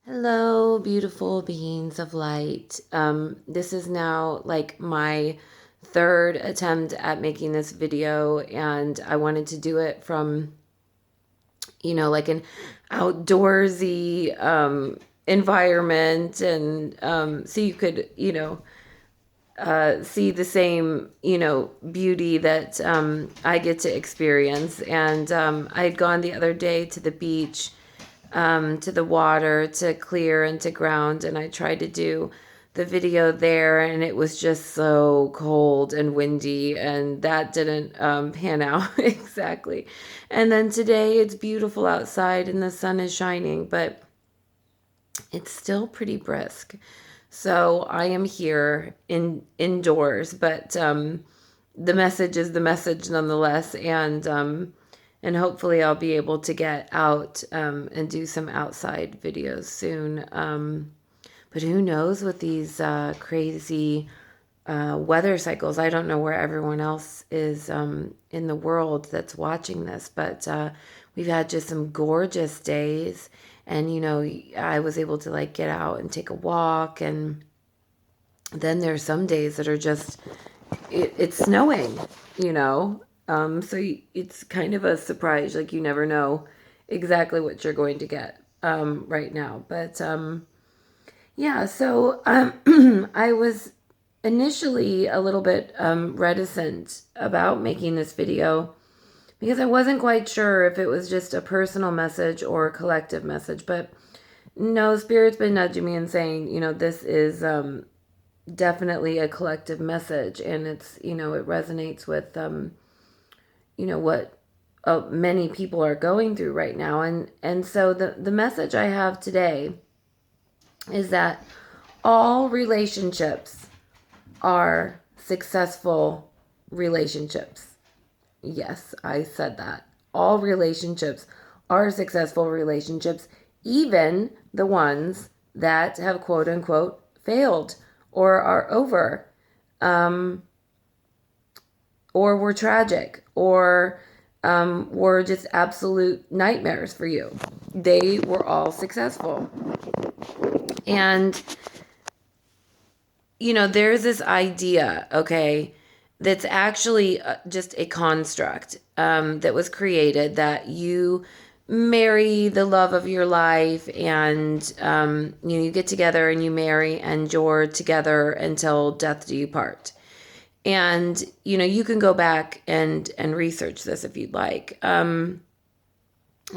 Hello, beautiful beings of light. This is now like my third attempt at making this video, and I wanted to do it from, like an outdoorsy environment, and so you could, see the same, beauty that I get to experience. And I had gone the other day to the beach, to the water, to clear and to ground. And I tried to do the video there, and it was just so cold and windy, and that didn't pan out exactly. And then today it's beautiful outside and the sun is shining, but it's still pretty brisk. So I am here indoors, but the message is the message nonetheless, and hopefully I'll be able to get out and do some outside videos soon. But who knows with these crazy weather cycles? I don't know where everyone else is in the world that's watching this, but we've had just some gorgeous days. And, I was able to like get out and take a walk. And then there's some days that are just, it's snowing, so it's kind of a surprise. Like you never know exactly what you're going to get right now. But yeah, so I was initially a little bit reticent about making this video because I wasn't quite sure if it was just a personal message or a collective message. But no, Spirit's been nudging me and saying, this is definitely a collective message, and it's, it resonates with, what many people are going through right now. And so the message I have today is that all relationships are successful relationships. Yes, I said that. All relationships are successful relationships, even the ones that have quote unquote failed or are over, or were tragic, or were just absolute nightmares for you. They were all successful. And, there's this idea, okay, that's actually just a construct that was created, that you marry the love of your life, and you get together and you marry, and you're together until death do you part. And you can go back and research this if you'd like.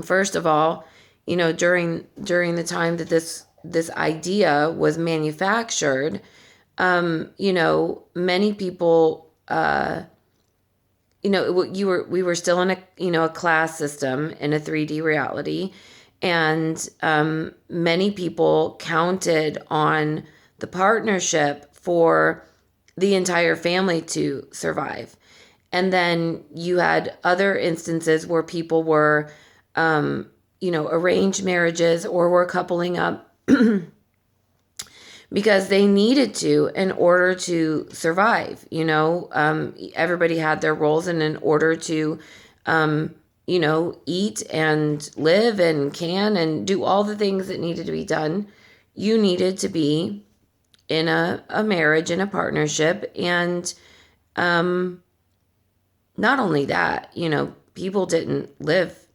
First of all, during the time that this idea was manufactured, many people, we were still in a class system in a 3D reality, and many people counted on the partnership for the entire family to survive. And then you had other instances where people were, arranged marriages, or were coupling up because they needed to in order to survive. Everybody had their roles, and in order to, eat and live and can and do all the things that needed to be done, you needed to be in a marriage, in a partnership. And not only that, people didn't live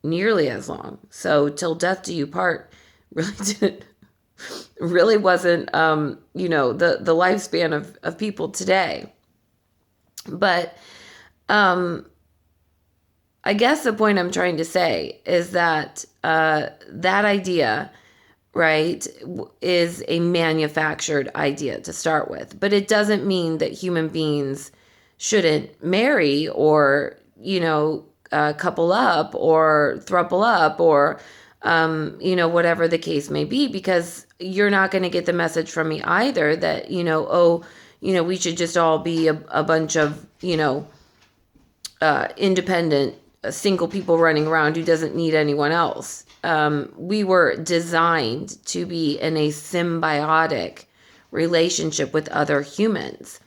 nearly as long. So till death do you part really wasn't, the lifespan of people today. But I guess the point I'm trying to say is that that idea, right, is a manufactured idea to start with. But it doesn't mean that human beings shouldn't marry, or, couple up, or throuple up, or, whatever the case may be, because you're not going to get the message from me either that, we should just all be a bunch of, independent, single people running around who doesn't need anyone else. We were designed to be in a symbiotic relationship with other humans,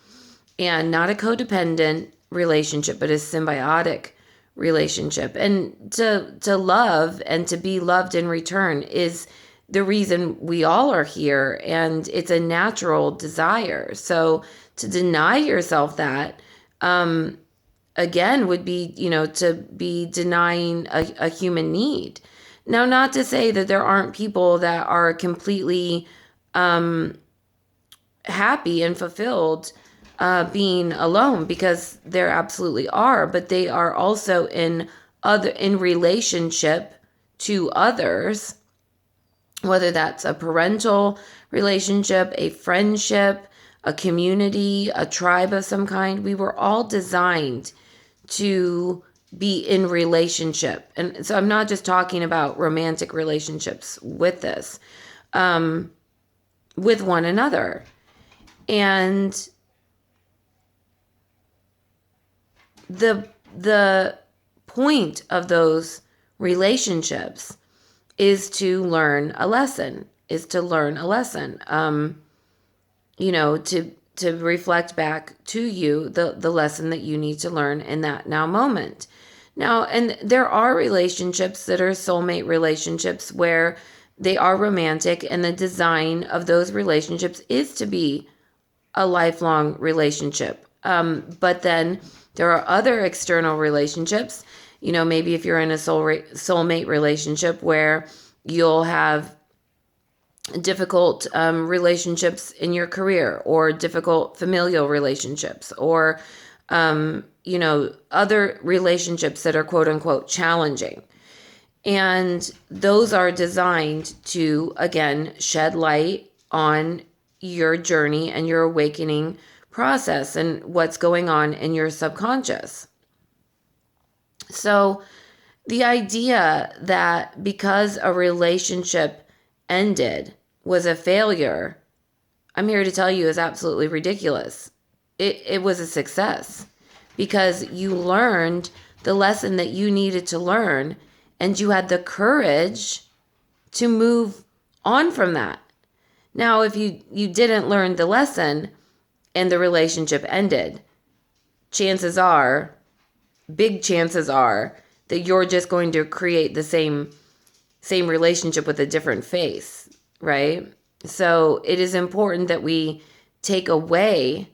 and not a codependent relationship, but a symbiotic relationship. And to love and to be loved in return is the reason we all are here, and it's a natural desire. So to deny yourself that, again, would be, to be denying a human need. Now, not to say that there aren't people that are completely happy and fulfilled being alone, because there absolutely are, but they are also in relationship to others, whether that's a parental relationship, a friendship, a community, a tribe of some kind. We were all designed to be in relationship. And so I'm not just talking about romantic relationships with this, with one another. And the point of those relationships is to learn a lesson, to reflect back to you the lesson that you need to learn in that now moment. Now, and there are relationships that are soulmate relationships where they are romantic, and the design of those relationships is to be a lifelong relationship. But then there are other external relationships, maybe if you're in a soulmate relationship where you'll have difficult relationships in your career, or difficult familial relationships, or other relationships that are quote unquote challenging. And those are designed to, again, shed light on your journey and your awakening process and what's going on in your subconscious. So the idea that because a relationship ended was a failure, I'm here to tell you, is absolutely ridiculous. It was a success, because you learned the lesson that you needed to learn, and you had the courage to move on from that. Now, if you didn't learn the lesson and the relationship ended, big chances are that you're just going to create the same relationship with a different face, right? So it is important that we take away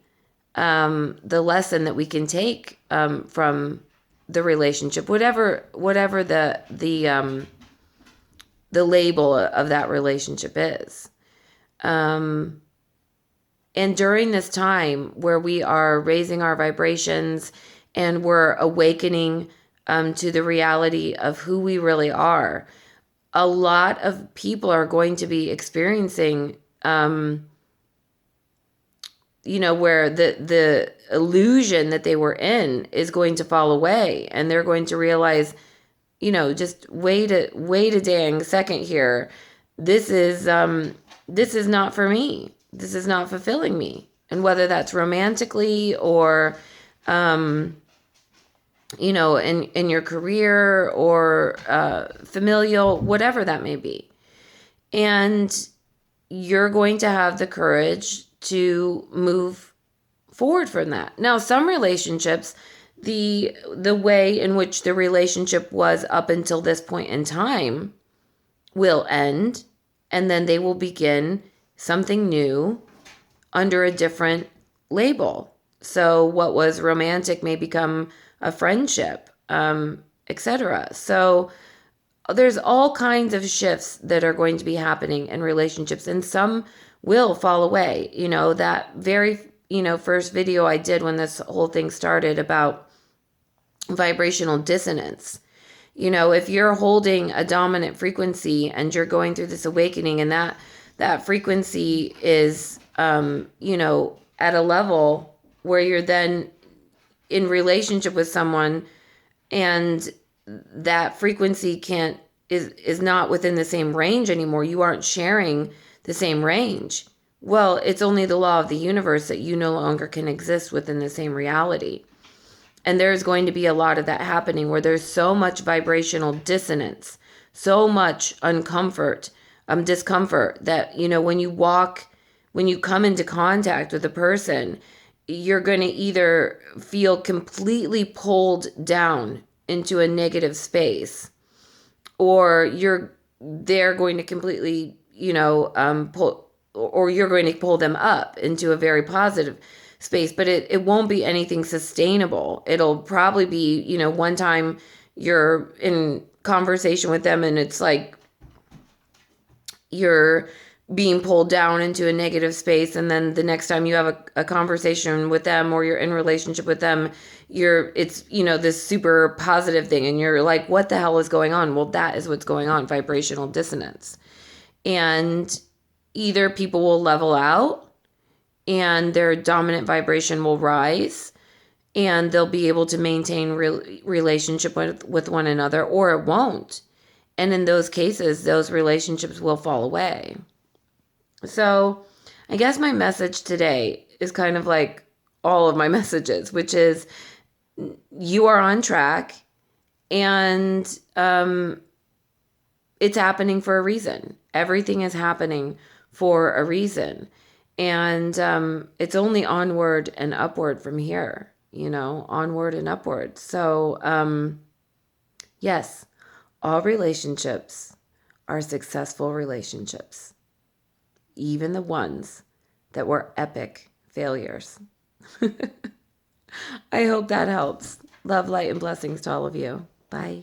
the lesson that we can take from the relationship, whatever the label of that relationship is. And during this time where we are raising our vibrations and we're awakening to the reality of who we really are, a lot of people are going to be experiencing, where the illusion that they were in is going to fall away, and they're going to realize, just wait a dang second here. This is not for me. This is not fulfilling me. And whether that's romantically or, in your career or familial, whatever that may be. And you're going to have the courage to move forward from that. Now, some relationships, the way in which the relationship was up until this point in time will end, and then they will begin something new under a different label. So what was romantic may become a friendship, etc. So there's all kinds of shifts that are going to be happening in relationships, and some will fall away. That very, first video I did when this whole thing started about vibrational dissonance. If you're holding a dominant frequency and you're going through this awakening, and that frequency is, at a level where you're then in relationship with someone, and that frequency is not within the same range anymore. You aren't sharing the same range. Well, it's only the law of the universe that you no longer can exist within the same reality. And there's going to be a lot of that happening, where there's so much vibrational dissonance, so much discomfort, that, when you come into contact with a person, you're going to either feel completely pulled down into a negative space, or they're going to completely, pull, or you're going to pull them up into a very positive space, but it won't be anything sustainable. It'll probably be, one time you're in conversation with them and it's like you're being pulled down into a negative space, and then the next time you have a conversation with them or you're in relationship with them, it's this super positive thing, and you're like, what the hell is going on? Well, that is what's going on, vibrational dissonance. And either people will level out and their dominant vibration will rise and they'll be able to maintain relationship with one another, or it won't. And in those cases, those relationships will fall away. So I guess my message today is kind of like all of my messages, which is you are on track, and it's happening for a reason. Everything is happening for a reason. And it's only onward and upward from here, onward and upward. So, yes, all relationships are successful relationships, even the ones that were epic failures. I hope that helps. Love, light, and blessings to all of you. Bye.